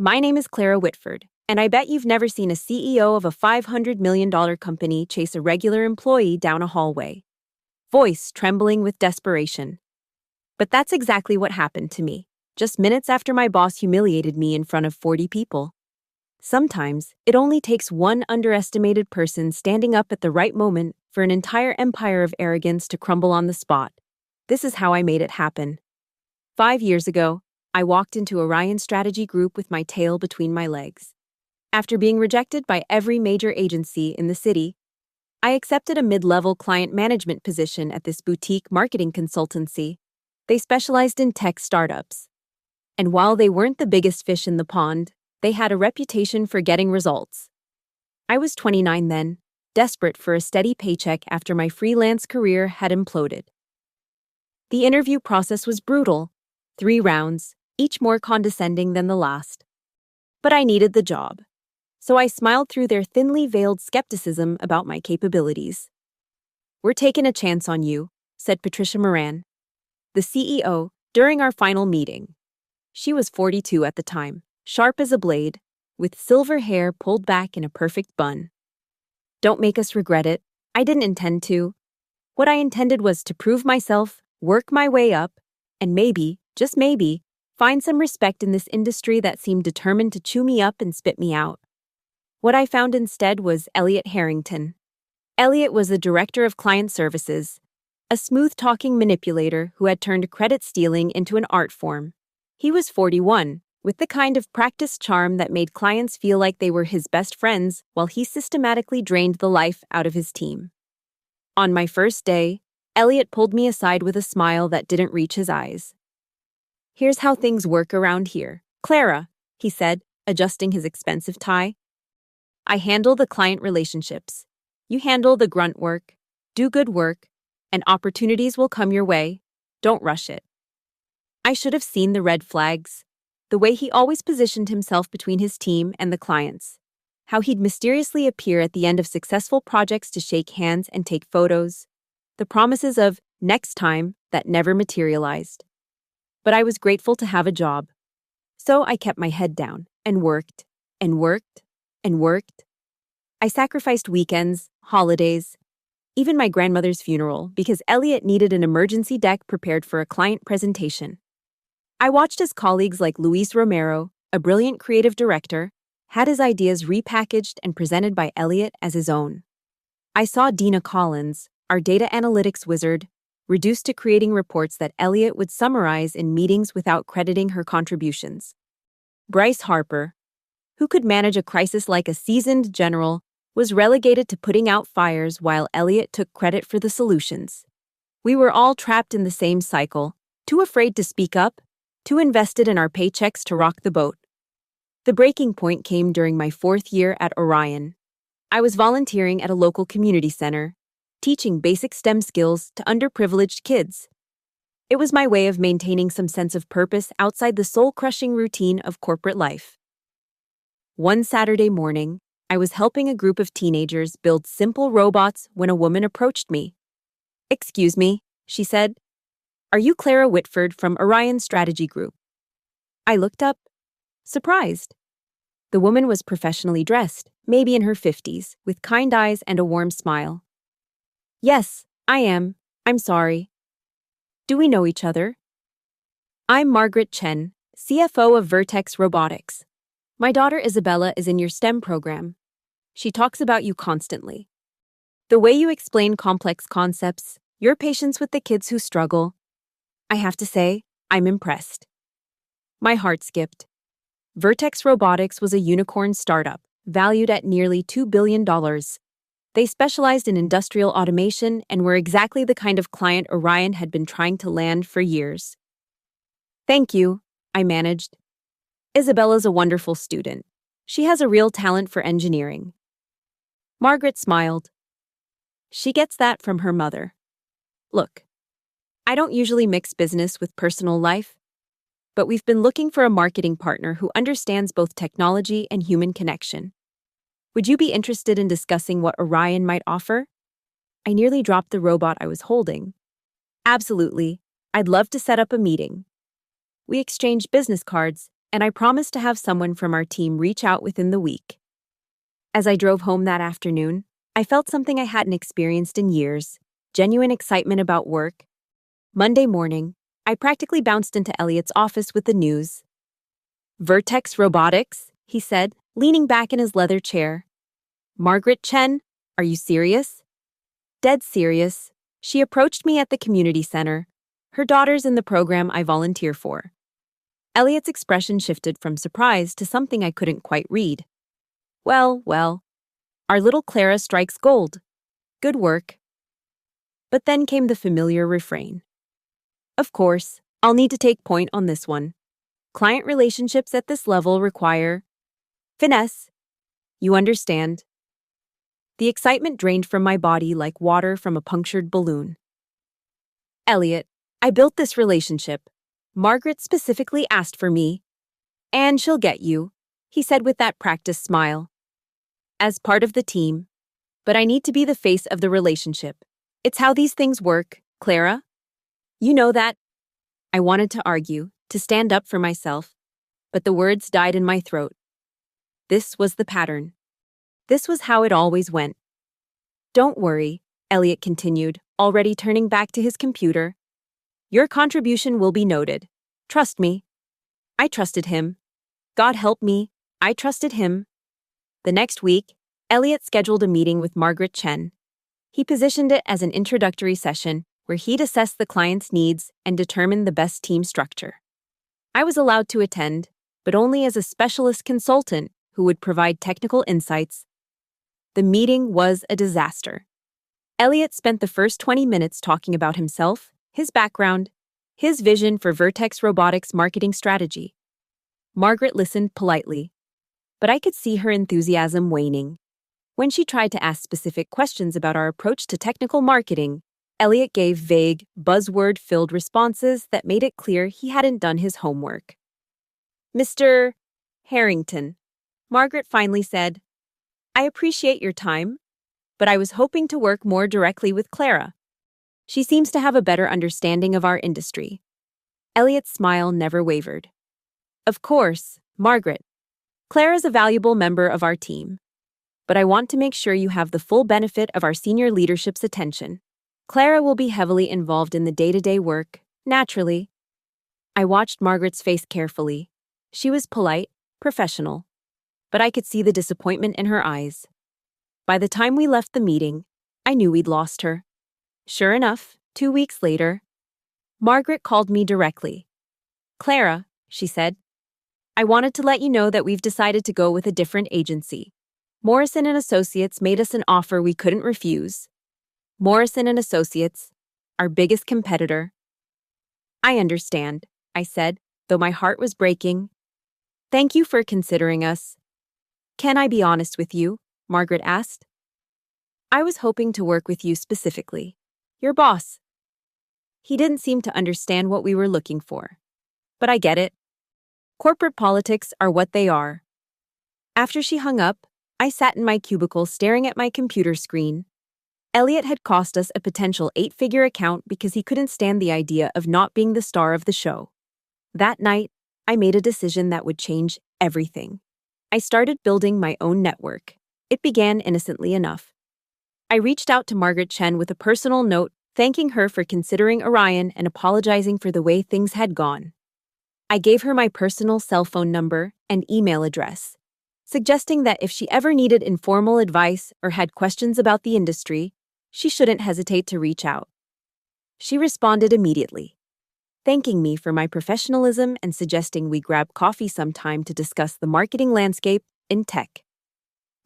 My name is Clara Whitford, and I bet you've never seen a CEO of a $500 million company chase a regular employee down a hallway. Voice trembling with desperation. But that's exactly what happened to me, just minutes after my boss humiliated me in front of 40 people. Sometimes, it only takes one underestimated person standing up at the right moment for an entire empire of arrogance to crumble on the spot. This is how I made it happen. 5 years ago, I walked into Orion Strategy Group with my tail between my legs. After being rejected by every major agency in the city, I accepted a mid-level client management position at this boutique marketing consultancy. They specialized in tech startups. And while they weren't the biggest fish in the pond, they had a reputation for getting results. I was 29 then, desperate for a steady paycheck after my freelance career had imploded. The interview process was brutal. 3 rounds, each more condescending than the last. But I needed the job. So I smiled through their thinly veiled skepticism about my capabilities. "We're taking a chance on you," said Patricia Moran, the CEO, during our final meeting. She was 42 at the time, sharp as a blade, with silver hair pulled back in a perfect bun. "Don't make us regret it. I didn't intend to. What I intended was to prove myself, work my way up, and maybe, just maybe, find some respect in this industry that seemed determined to chew me up and spit me out." What I found instead was Elliot Harrington. Elliot was the director of client services, a smooth-talking manipulator who had turned credit stealing into an art form. He was 41, with the kind of practiced charm that made clients feel like they were his best friends while he systematically drained the life out of his team. On my first day, Elliot pulled me aside with a smile that didn't reach his eyes. "Here's how things work around here, Clara," he said, adjusting his expensive tie. "I handle the client relationships. You handle the grunt work, do good work, and opportunities will come your way. Don't rush it." I should have seen the red flags. The way he always positioned himself between his team and the clients. How he'd mysteriously appear at the end of successful projects to shake hands and take photos. The promises of next time that never materialized. But I was grateful to have a job. So I kept my head down and worked and worked and worked. I sacrificed weekends, holidays, even my grandmother's funeral because Elliot needed an emergency deck prepared for a client presentation. I watched as colleagues like Luis Romero, a brilliant creative director, had his ideas repackaged and presented by Elliot as his own. I saw Dina Collins, our data analytics wizard, reduced to creating reports that Elliot would summarize in meetings without crediting her contributions. Bryce Harper, who could manage a crisis like a seasoned general, was relegated to putting out fires while Elliot took credit for the solutions. We were all trapped in the same cycle, too afraid to speak up, too invested in our paychecks to rock the boat. The breaking point came during my 4th year at Orion. I was volunteering at a local community center, teaching basic STEM skills to underprivileged kids. It was my way of maintaining some sense of purpose outside the soul-crushing routine of corporate life. One Saturday morning, I was helping a group of teenagers build simple robots when a woman approached me. "Excuse me," she said. "Are you Clara Whitford from Orion Strategy Group?" I looked up, surprised. The woman was professionally dressed, maybe in her 50s, with kind eyes and a warm smile. "Yes, I am. I'm sorry." "Do we know each other?" "I'm Margaret Chen, CFO of Vertex Robotics. My daughter Isabella is in your STEM program. She talks about you constantly. The way you explain complex concepts, your patience with the kids who struggle. I have to say, I'm impressed." My heart skipped. Vertex Robotics was a unicorn startup, valued at nearly $2 billion. They specialized in industrial automation and were exactly the kind of client Orion had been trying to land for years. "Thank you," I managed. "Isabella's a wonderful student. She has a real talent for engineering." Margaret smiled. "She gets that from her mother. Look, I don't usually mix business with personal life, but we've been looking for a marketing partner who understands both technology and human connection. Would you be interested in discussing what Orion might offer?" I nearly dropped the robot I was holding. "Absolutely. I'd love to set up a meeting." We exchanged business cards, and I promised to have someone from our team reach out within the week. As I drove home that afternoon, I felt something I hadn't experienced in years, genuine excitement about work. Monday morning, I practically bounced into Elliot's office with the news. "Vertex Robotics," he said, leaning back in his leather chair. "Margaret Chen, are you serious?" "Dead serious." She approached me at the community center. Her daughter's in the program I volunteer for. Elliot's expression shifted from surprise to something I couldn't quite read. Well, our little Clara strikes gold. Good work." But then came the familiar refrain. "Of course, I'll need to take point on this one. Client relationships at this level require finesse. You understand." The excitement drained from my body like water from a punctured balloon. "Elliot, I built this relationship. Margaret specifically asked for me. And she'll get you," he said with that practiced smile. "As part of the team. But I need to be the face of the relationship. It's how these things work, Clara. You know that." I wanted to argue, to stand up for myself, but the words died in my throat. This was the pattern. This was how it always went. "Don't worry," Elliot continued, already turning back to his computer. "Your contribution will be noted. Trust me." I trusted him. God help me, I trusted him. The next week, Elliot scheduled a meeting with Margaret Chen. He positioned it as an introductory session where he'd assess the client's needs and determine the best team structure. I was allowed to attend, but only as a specialist consultant who would provide technical insights. The meeting was a disaster. Elliot spent the first 20 minutes talking about himself, his background, his vision for Vertex Robotics' marketing strategy. Margaret listened politely, but I could see her enthusiasm waning. When she tried to ask specific questions about our approach to technical marketing, Elliot gave vague, buzzword-filled responses that made it clear he hadn't done his homework. "Mr. Harrington," Margaret finally said, "I appreciate your time, but I was hoping to work more directly with Clara. She seems to have a better understanding of our industry." Elliot's smile never wavered. "Of course, Margaret. Clara's a valuable member of our team. But I want to make sure you have the full benefit of our senior leadership's attention. Clara will be heavily involved in the day-to-day work, naturally." I watched Margaret's face carefully. She was polite, professional, but I could see the disappointment in her eyes. By the time we left the meeting, I knew we'd lost her. Sure enough, 2 weeks later, Margaret called me directly. "Clara," she said, "I wanted to let you know that we've decided to go with a different agency. Morrison & Associates made us an offer we couldn't refuse. Morrison & Associates, our biggest competitor." "I understand," I said, though my heart was breaking. "Thank you for considering us." "Can I be honest with you?" Margaret asked. "I was hoping to work with you specifically. Your boss. He didn't seem to understand what we were looking for. But I get it. Corporate politics are what they are." After she hung up, I sat in my cubicle staring at my computer screen. Elliot had cost us a potential 8-figure account because he couldn't stand the idea of not being the star of the show. That night, I made a decision that would change everything. I started building my own network. It began innocently enough. I reached out to Margaret Chen with a personal note, thanking her for considering Orion and apologizing for the way things had gone. I gave her my personal cell phone number and email address, suggesting that if she ever needed informal advice or had questions about the industry, she shouldn't hesitate to reach out. She responded immediately, thanking me for my professionalism and suggesting we grab coffee sometime to discuss the marketing landscape in tech.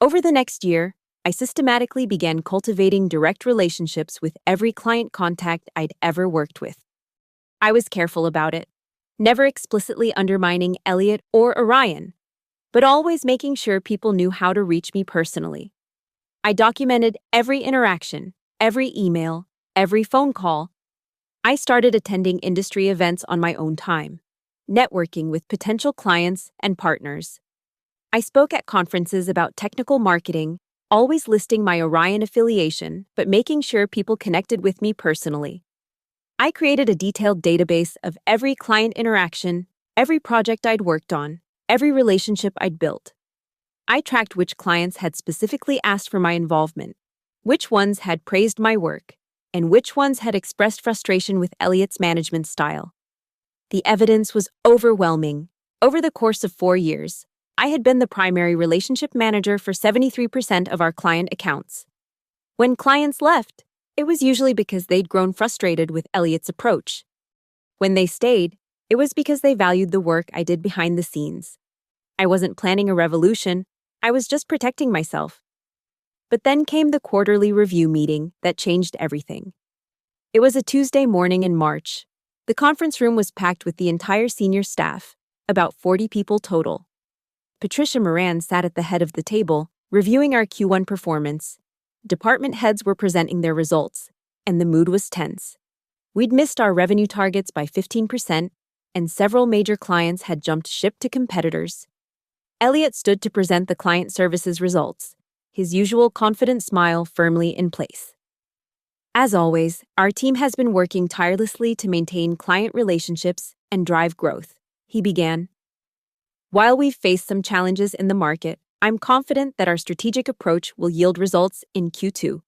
Over the next year, I systematically began cultivating direct relationships with every client contact I'd ever worked with. I was careful about it, never explicitly undermining Elliot or Orion, but always making sure people knew how to reach me personally. I documented every interaction, every email, every phone call. I started attending industry events on my own time, networking with potential clients and partners. I spoke at conferences about technical marketing, always listing my Orion affiliation, but making sure people connected with me personally. I created a detailed database of every client interaction, every project I'd worked on, every relationship I'd built. I tracked which clients had specifically asked for my involvement, which ones had praised my work, and which ones had expressed frustration with Elliot's management style. The evidence was overwhelming. Over the course of 4 years, I had been the primary relationship manager for 73% of our client accounts. When clients left, it was usually because they'd grown frustrated with Elliot's approach. When they stayed, it was because they valued the work I did behind the scenes. I wasn't planning a revolution, I was just protecting myself. But then came the quarterly review meeting that changed everything. It was a Tuesday morning in March. The conference room was packed with the entire senior staff, about 40 people total. Patricia Moran sat at the head of the table, reviewing our Q1 performance. Department heads were presenting their results, and the mood was tense. We'd missed our revenue targets by 15%, and several major clients had jumped ship to competitors. Elliot stood to present the client services results, his usual confident smile firmly in place. As always, our team has been working tirelessly to maintain client relationships and drive growth, he began. While we've faced some challenges in the market, I'm confident that our strategic approach will yield results in Q2.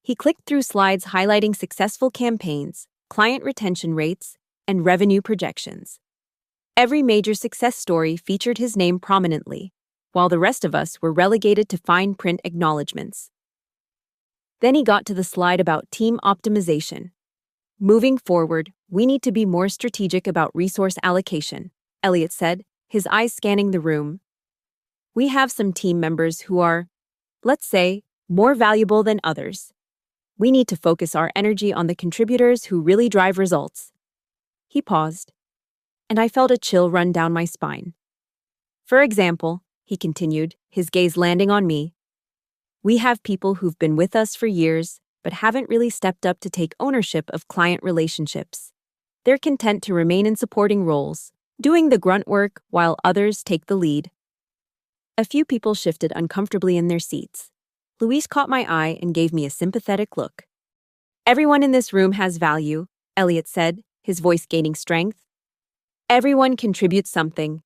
He clicked through slides highlighting successful campaigns, client retention rates, and revenue projections. Every major success story featured his name prominently, while the rest of us were relegated to fine print acknowledgments. Then he got to the slide about team optimization. Moving forward, we need to be more strategic about resource allocation, Elliot said, his eyes scanning the room. We have some team members who are, let's say, more valuable than others. We need to focus our energy on the contributors who really drive results. He paused, and I felt a chill run down my spine. For example, he continued, his gaze landing on me, we have people who've been with us for years, but haven't really stepped up to take ownership of client relationships. They're content to remain in supporting roles, doing the grunt work while others take the lead. A few people shifted uncomfortably in their seats. Louise caught my eye and gave me a sympathetic look. Everyone in this room has value, Elliot said, his voice gaining strength. Everyone contributes something.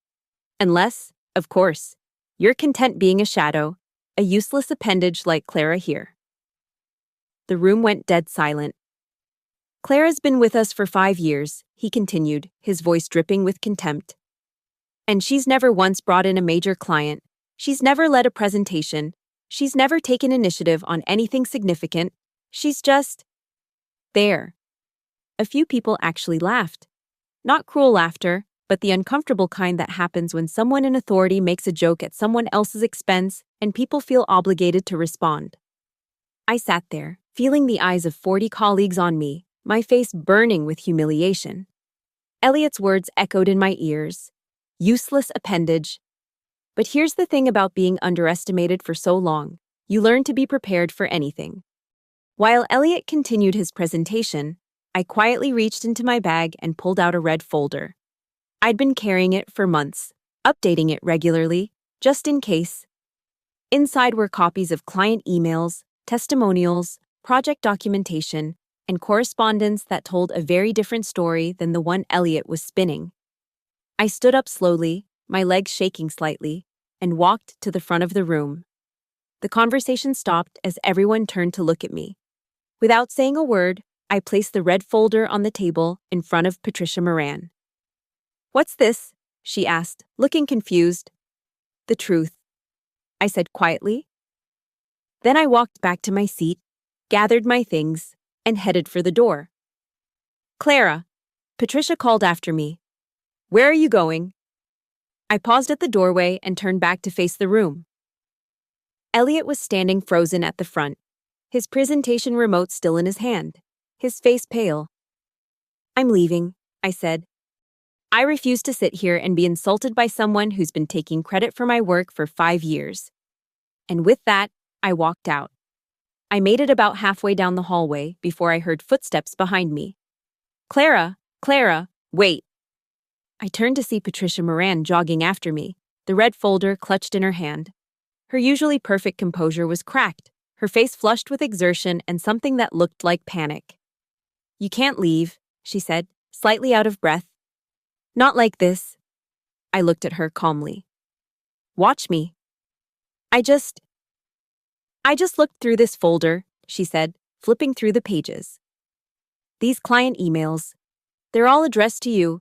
Unless, of course, you're content being a shadow, a useless appendage like Clara here. The room went dead silent. Clara's been with us for 5 years, he continued, his voice dripping with contempt. And she's never once brought in a major client. She's never led a presentation. She's never taken initiative on anything significant. She's just there. A few people actually laughed. Not cruel laughter, but the uncomfortable kind that happens when someone in authority makes a joke at someone else's expense and people feel obligated to respond. I sat there, feeling the eyes of 40 colleagues on me, my face burning with humiliation. Elliot's words echoed in my ears. Useless appendage. But here's the thing about being underestimated for so long. You learn to be prepared for anything. While Elliot continued his presentation, I quietly reached into my bag and pulled out a red folder. I'd been carrying it for months, updating it regularly, just in case. Inside were copies of client emails, testimonials, project documentation, and correspondence that told a very different story than the one Elliot was spinning. I stood up slowly, my legs shaking slightly, and walked to the front of the room. The conversation stopped as everyone turned to look at me. Without saying a word, I placed the red folder on the table in front of Patricia Moran. "What's this?" she asked, looking confused. "The truth," I said quietly. Then I walked back to my seat, gathered my things, and headed for the door. "Clara," Patricia called after me. "Where are you going?" I paused at the doorway and turned back to face the room. Elliot was standing frozen at the front, his presentation remote still in his hand, his face pale. "I'm leaving," I said. "I refuse to sit here and be insulted by someone who's been taking credit for my work for 5 years. And with that, I walked out. I made it about halfway down the hallway before I heard footsteps behind me. Clara, wait." I turned to see Patricia Moran jogging after me, the red folder clutched in her hand. Her usually perfect composure was cracked, her face flushed with exertion and something that looked like panic. "You can't leave," she said, slightly out of breath. Not like this. I looked at her calmly. Watch me. I just looked through this folder, she said, flipping through the pages. These client emails, they're all addressed to you.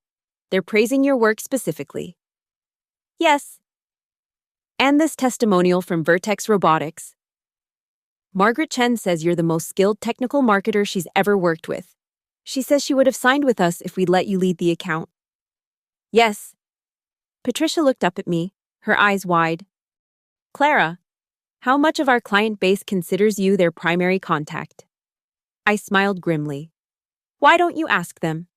They're praising your work specifically. Yes. And this testimonial from Vertex Robotics. Margaret Chen says you're the most skilled technical marketer she's ever worked with. She says she would have signed with us if we'd let you lead the account. Yes. Patricia looked up at me, her eyes wide. Clara, how much of our client base considers you their primary contact? I smiled grimly. Why don't you ask them?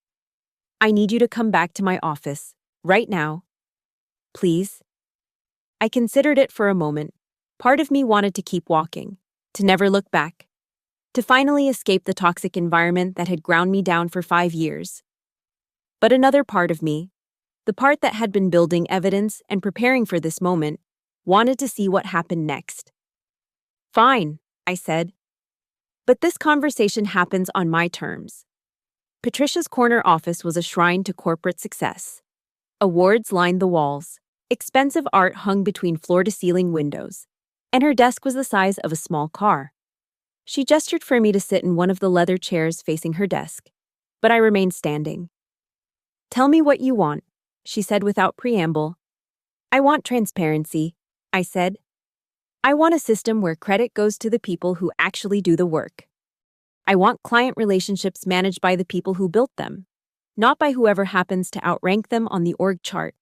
I need you to come back to my office, right now. Please? I considered it for a moment. Part of me wanted to keep walking, to never look back, to finally escape the toxic environment that had ground me down for 5 years. But another part of me, the part that had been building evidence and preparing for this moment, wanted to see what happened next. Fine, I said. But this conversation happens on my terms. Patricia's corner office was a shrine to corporate success. Awards lined the walls. Expensive art hung between floor-to-ceiling windows, and her desk was the size of a small car. She gestured for me to sit in one of the leather chairs facing her desk, but I remained standing. Tell me what you want, she said without preamble. I want transparency, I said. I want a system where credit goes to the people who actually do the work. I want client relationships managed by the people who built them, not by whoever happens to outrank them on the org chart.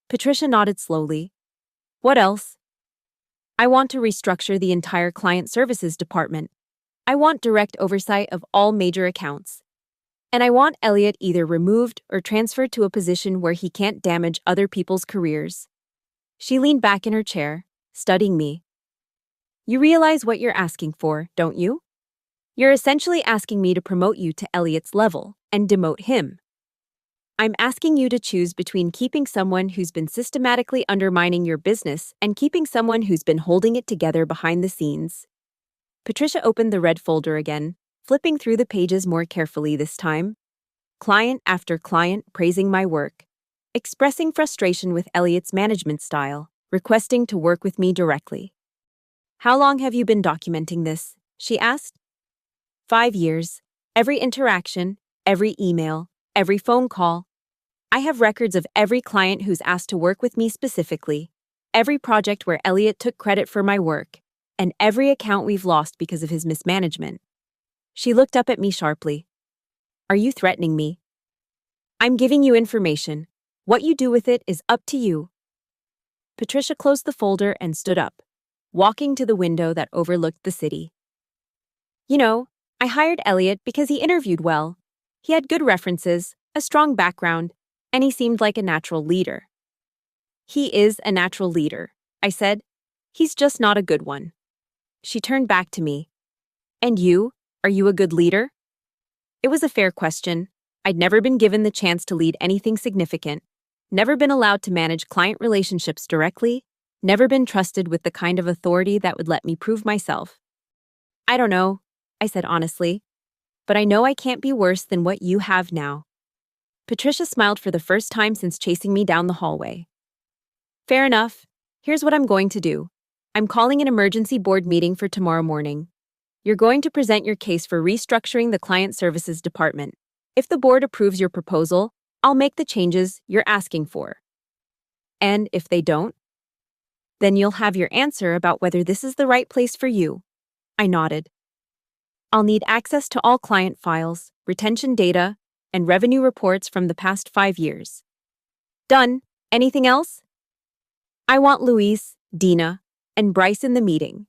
Patricia nodded slowly. What else? I want to restructure the entire client services department. I want direct oversight of all major accounts. And I want Elliot either removed or transferred to a position where he can't damage other people's careers. She leaned back in her chair, studying me. You realize what you're asking for, don't you? You're essentially asking me to promote you to Elliot's level and demote him. I'm asking you to choose between keeping someone who's been systematically undermining your business and keeping someone who's been holding it together behind the scenes. Patricia opened the red folder again, flipping through the pages more carefully this time. Client after client praising my work, expressing frustration with Elliot's management style, requesting to work with me directly. How long have you been documenting this? She asked. 5 years. Every interaction, every email, every phone call. I have records of every client who's asked to work with me specifically, every project where Elliot took credit for my work, and every account we've lost because of his mismanagement. She looked up at me sharply. Are you threatening me? I'm giving you information. What you do with it is up to you. Patricia closed the folder and stood up, walking to the window that overlooked the city. You know, I hired Elliot because he interviewed well. He had good references, a strong background, and he seemed like a natural leader. He is a natural leader, I said. He's just not a good one. She turned back to me. And you? Are you a good leader? It was a fair question. I'd never been given the chance to lead anything significant, never been allowed to manage client relationships directly, never been trusted with the kind of authority that would let me prove myself. I don't know, I said honestly, but I know I can't be worse than what you have now. Patricia smiled for the first time since chasing me down the hallway. Fair enough. Here's what I'm going to do. I'm calling an emergency board meeting for tomorrow morning. You're going to present your case for restructuring the client services department. If the board approves your proposal, I'll make the changes you're asking for. And if they don't, then you'll have your answer about whether this is the right place for you. I nodded. I'll need access to all client files, retention data, and revenue reports from the past 5 years. Done. Anything else? I want Luis, Dina, and Bryce in the meeting.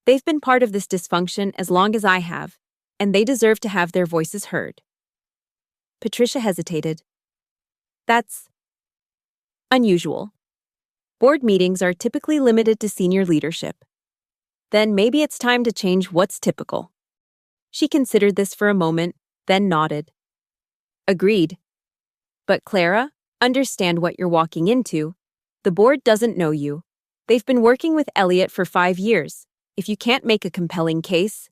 They've been part of this dysfunction as long as I have, and they deserve to have their voices heard. Patricia hesitated. That's unusual. Board meetings are typically limited to senior leadership. Then maybe it's time to change what's typical. She considered this for a moment, then nodded. Agreed. But Clara, understand what you're walking into. The board doesn't know you. They've been working with Elliot for 5 years. If you can't make a compelling case,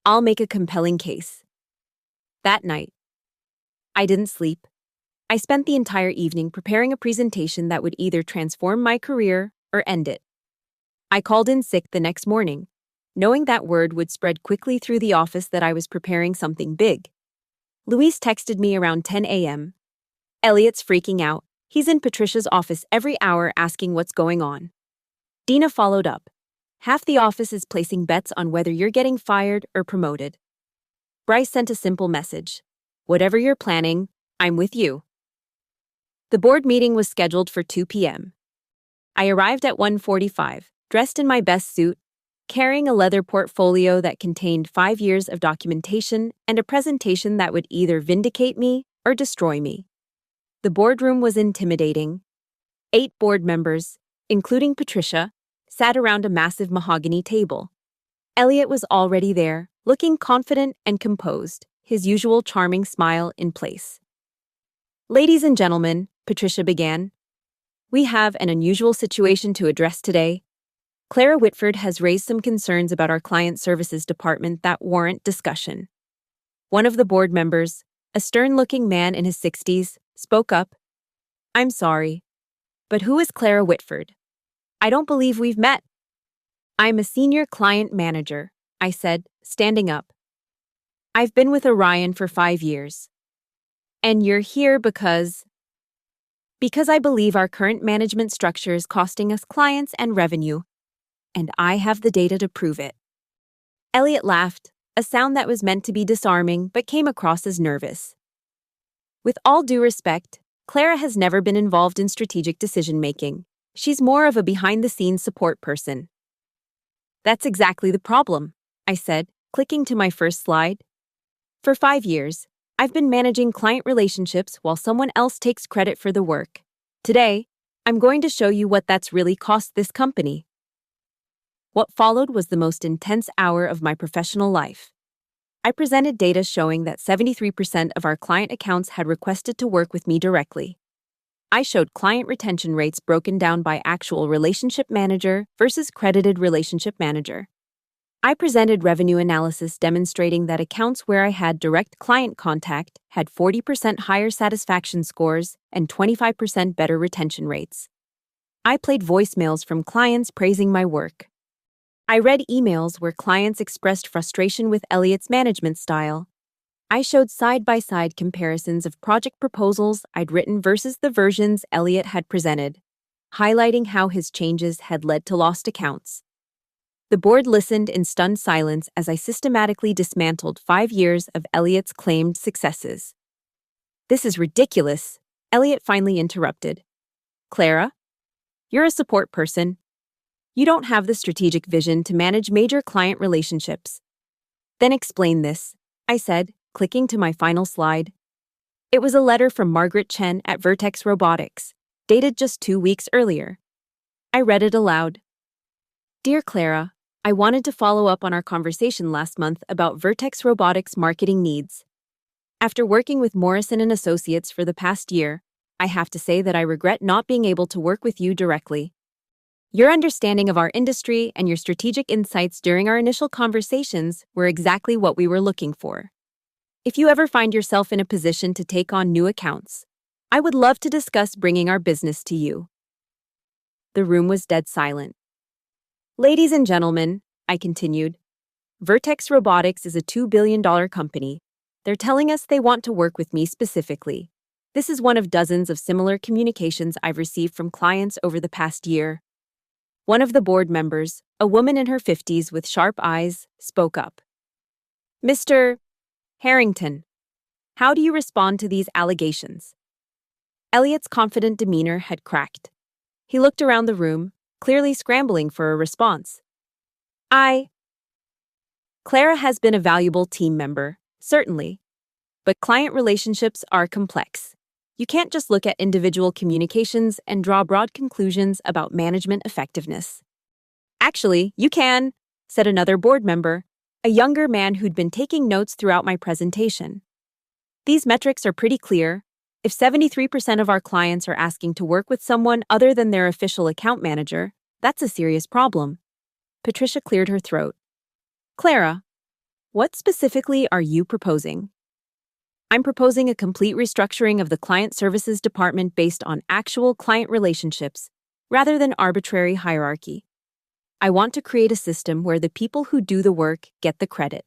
I'll make a compelling case. That night, I didn't sleep. I spent the entire evening preparing a presentation that would either transform my career or end it. I called in sick the next morning, knowing that word would spread quickly through the office that I was preparing something big. Luis texted me around 10 a.m. Elliot's freaking out. He's in Patricia's office every hour asking what's going on. Dina followed up. Half the office is placing bets on whether you're getting fired or promoted. Bryce sent a simple message. Whatever you're planning, I'm with you. The board meeting was scheduled for 2 p.m. I arrived at 1:45, dressed in my best suit, carrying a leather portfolio that contained 5 years of documentation and a presentation that would either vindicate me or destroy me. The boardroom was intimidating. 8 board members, including Patricia, sat around a massive mahogany table. Elliot was already there, looking confident and composed, his usual charming smile in place. "Ladies and gentlemen," Patricia began, "we have an unusual situation to address today. Clara Whitford has raised some concerns about our client services department that warrant discussion." One of the board members, a stern-looking man in his 60s, spoke up. "I'm sorry, but who is Clara Whitford? I don't believe we've met." "I'm a senior client manager," I said, standing up. "I've been with Orion for 5 years. And you're here because I believe our current management structure is costing us clients and revenue, and I have the data to prove it." Elliot laughed, a sound that was meant to be disarming but came across as nervous. "With all due respect, Clara has never been involved in strategic decision-making. She's more of a behind-the-scenes support person." "That's exactly the problem," I said, clicking to my first slide. "For 5 years, I've been managing client relationships while someone else takes credit for the work. Today, I'm going to show you what that's really cost this company." What followed was the most intense hour of my professional life. I presented data showing that 73% of our client accounts had requested to work with me directly. I showed client retention rates broken down by actual relationship manager versus credited relationship manager. I presented revenue analysis demonstrating that accounts where I had direct client contact had 40% higher satisfaction scores and 25% better retention rates. I played voicemails from clients praising my work. I read emails where clients expressed frustration with Elliot's management style. I showed side-by-side comparisons of project proposals I'd written versus the versions Elliot had presented, highlighting how his changes had led to lost accounts. The board listened in stunned silence as I systematically dismantled 5 years of Elliot's claimed successes. "This is ridiculous," Elliot finally interrupted. "Clara, you're a support person. You don't have the strategic vision to manage major client relationships." "Then explain this," I said, clicking to my final slide. It was a letter from Margaret Chen at Vertex Robotics, dated just 2 weeks earlier. I read it aloud. "Dear Clara, I wanted to follow up on our conversation last month about Vertex Robotics' marketing needs. After working with Morrison & Associates for the past year, I have to say that I regret not being able to work with you directly. Your understanding of our industry and your strategic insights during our initial conversations were exactly what we were looking for. If you ever find yourself in a position to take on new accounts, I would love to discuss bringing our business to you." The room was dead silent. "Ladies and gentlemen," I continued, "Vertex Robotics is a $2 billion company. They're telling us they want to work with me specifically. This is one of dozens of similar communications I've received from clients over the past year." One of the board members, a woman in her 50s with sharp eyes, spoke up. "Mr. Harrington, how do you respond to these allegations?" Elliot's confident demeanor had cracked. He looked around the room, clearly scrambling for a response. Clara has been a valuable team member, certainly. But client relationships are complex. You can't just look at individual communications and draw broad conclusions about management effectiveness. "Actually, you can," said another board member, a younger man who'd been taking notes throughout my presentation. "These metrics are pretty clear. If 73% of our clients are asking to work with someone other than their official account manager, that's a serious problem." Patricia cleared her throat. "Clara, what specifically are you proposing?" I'm proposing a complete restructuring of the client services department based on actual client relationships rather than arbitrary hierarchy. I want to create a system where the people who do the work get the credit,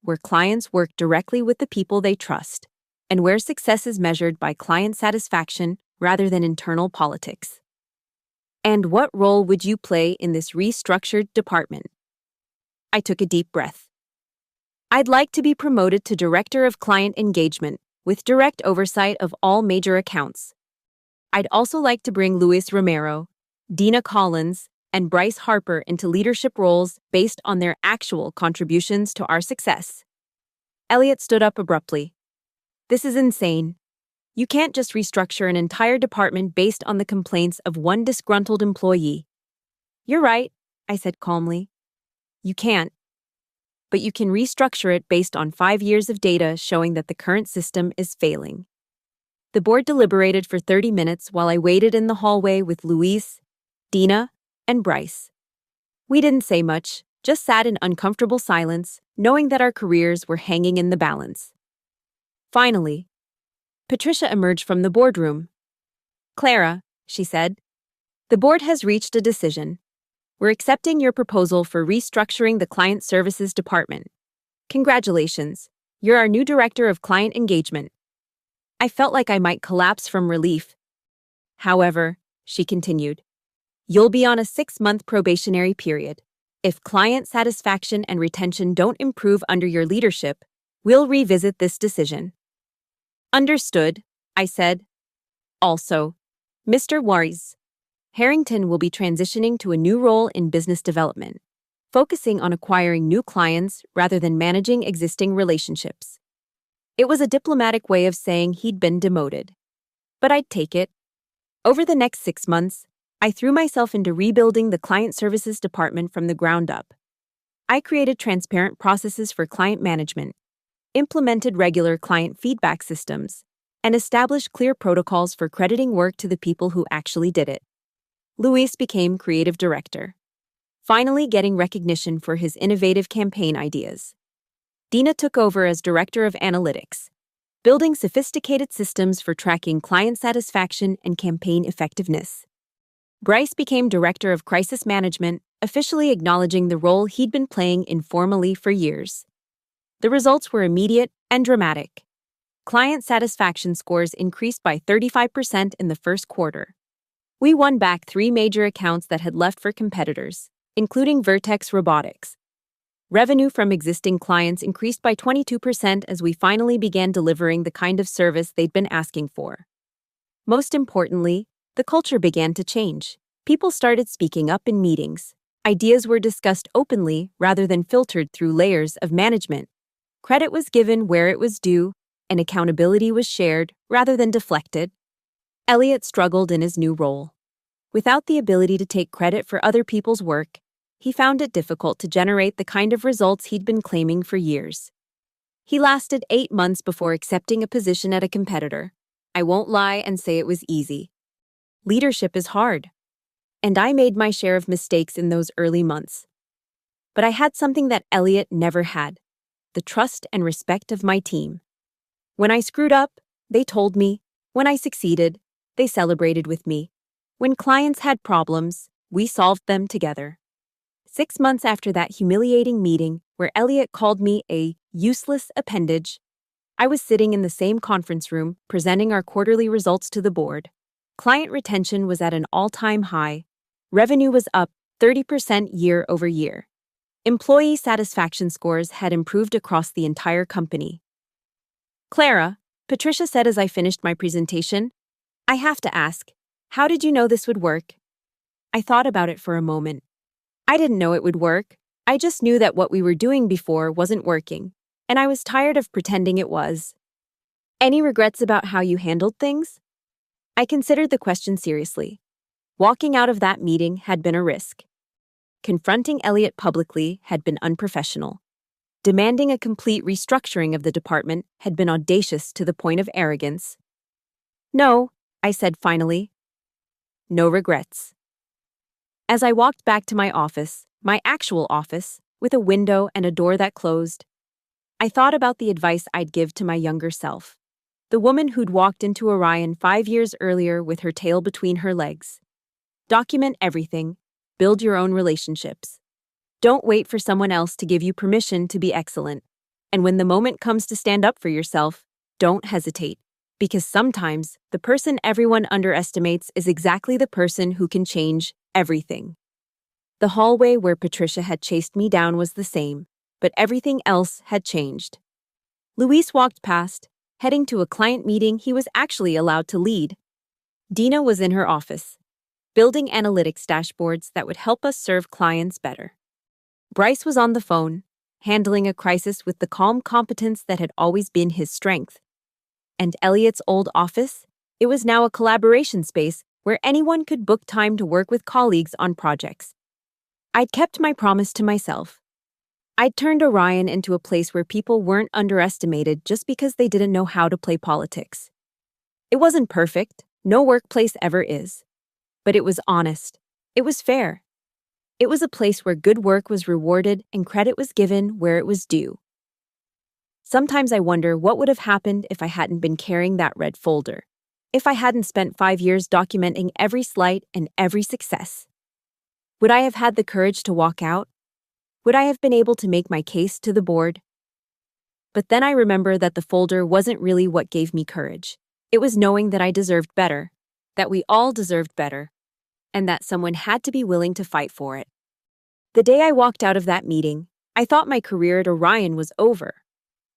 where clients work directly with the people they trust, and where success is measured by client satisfaction rather than internal politics. And what role would you play in this restructured department? I took a deep breath. I'd like to be promoted to Director of Client Engagement, with direct oversight of all major accounts. I'd also like to bring Luis Romero, Dina Collins, and Bryce Harper into leadership roles based on their actual contributions to our success. Elliot stood up abruptly. This is insane. You can't just restructure an entire department based on the complaints of one disgruntled employee. You're right, I said calmly. You can't. But you can restructure it based on 5 years of data showing that the current system is failing. The board deliberated for 30 minutes while I waited in the hallway with Luis, Dina, and Bryce. We didn't say much, just sat in uncomfortable silence, knowing that our careers were hanging in the balance. Finally, Patricia emerged from the boardroom. Clara, she said, the board has reached a decision. We're accepting your proposal for restructuring the client services department. Congratulations, you're our new director of client engagement. I felt like I might collapse from relief. However, she continued, you'll be on a 6-month probationary period. If client satisfaction and retention don't improve under your leadership, we'll revisit this decision. Understood, I said. Also, Mr. Warres, Harrington will be transitioning to a new role in business development, focusing on acquiring new clients rather than managing existing relationships. It was a diplomatic way of saying he'd been demoted. But I'd take it. Over the next 6 months, I threw myself into rebuilding the client services department from the ground up. I created transparent processes for client management, implemented regular client feedback systems, and established clear protocols for crediting work to the people who actually did it. Luis became creative director, finally getting recognition for his innovative campaign ideas. Dina took over as director of analytics, building sophisticated systems for tracking client satisfaction and campaign effectiveness. Bryce became director of crisis management, officially acknowledging the role he'd been playing informally for years. The results were immediate and dramatic. Client satisfaction scores increased by 35% in the first quarter. We won back 3 major accounts that had left for competitors, including Vertex Robotics. Revenue from existing clients increased by 22% as we finally began delivering the kind of service they'd been asking for. Most importantly, the culture began to change. People started speaking up in meetings. Ideas were discussed openly rather than filtered through layers of management. Credit was given where it was due, and accountability was shared rather than deflected. Elliot struggled in his new role. Without the ability to take credit for other people's work, he found it difficult to generate the kind of results he'd been claiming for years. He lasted 8 months before accepting a position at a competitor. I won't lie and say it was easy. Leadership is hard, and I made my share of mistakes in those early months. But I had something that Elliot never had, the trust and respect of my team. When I screwed up, they told me. When I succeeded, they celebrated with me. When clients had problems, we solved them together. 6 months after that humiliating meeting where Elliot called me a useless appendage, I was sitting in the same conference room presenting our quarterly results to the board. Client retention was at an all-time high. Revenue was up 30% year over year. Employee satisfaction scores had improved across the entire company. Clara, Patricia said as I finished my presentation, I have to ask, how did you know this would work? I thought about it for a moment. I didn't know it would work. I just knew that what we were doing before wasn't working, and I was tired of pretending it was. Any regrets about how you handled things? I considered the question seriously. Walking out of that meeting had been a risk. Confronting Elliot publicly had been unprofessional. Demanding a complete restructuring of the department had been audacious to the point of arrogance. No, I said finally. No regrets. As I walked back to my office, my actual office, with a window and a door that closed, I thought about the advice I'd give to my younger self. the woman who'd walked into Orion 5 years earlier with her tail between her legs. Document everything. Build your own relationships. Don't wait for someone else to give you permission to be excellent. And when the moment comes to stand up for yourself, don't hesitate. Because sometimes the person everyone underestimates is exactly the person who can change everything. The hallway where Patricia had chased me down was the same, but everything else had changed. Luis walked past, heading to a client meeting he was actually allowed to lead. Dina was in her office, building analytics dashboards that would help us serve clients better. Bryce was on the phone, handling a crisis with the calm competence that had always been his strength. And Elliot's old office? It was now a collaboration space where anyone could book time to work with colleagues on projects. I'd kept my promise to myself. I'd turned Orion into a place where people weren't underestimated just because they didn't know how to play politics. It wasn't perfect, no workplace ever is. But it was honest. It was fair. It was a place where good work was rewarded and credit was given where it was due. Sometimes I wonder what would have happened if I hadn't been carrying that red folder, if I hadn't spent 5 years documenting every slight and every success. Would I have had the courage to walk out? Would I have been able to make my case to the board? But then I remember that the folder wasn't really what gave me courage. It was knowing that I deserved better, that we all deserved better, and that someone had to be willing to fight for it. The day I walked out of that meeting, I thought my career at Orion was over.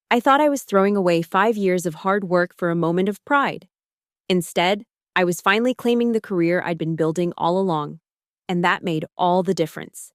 I thought I was throwing away 5 years of hard work for a moment of pride. Instead, I was finally claiming the career I'd been building all along, and that made all the difference.